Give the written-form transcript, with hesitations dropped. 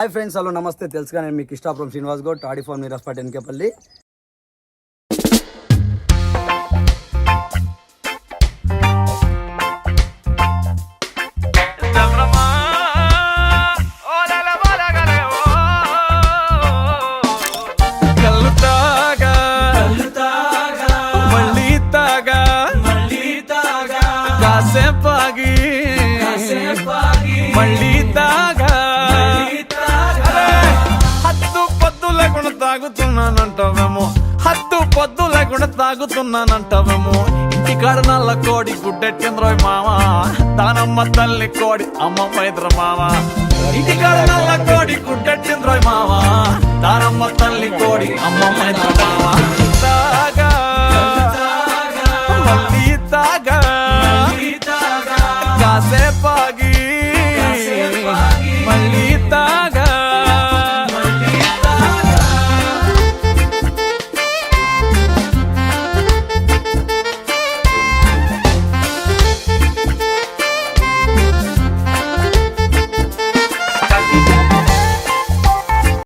Hi friends, hello నమస్తే. తెలుసుగా నేను మీకు ఇష్టాపురం శ్రీనివాస్ గౌడ్, టాడీ ఫోన్ మీరాస్పేట ఎన్కేపల్లి. మళ్ళీ తాగా హద్దు పొద్దు లేకుండా తాగుతున్నానంటావేమో, హద్దు పొద్దు లేకుండా తాగుతున్నానంటావేమో. ఇంటికాడ నల్ల కోడి గుడ్డెట్టింద్రోయ్ మావా, దానమ్మ తల్లి కోడి అమ్మ పైద్ర మావా. ఇంటికాడ నల్ల కోడి గుడ్డెట్టింద్రోయ్ మావా, దానమ్మ తల్లి కోడి అమ్మ పైద్ర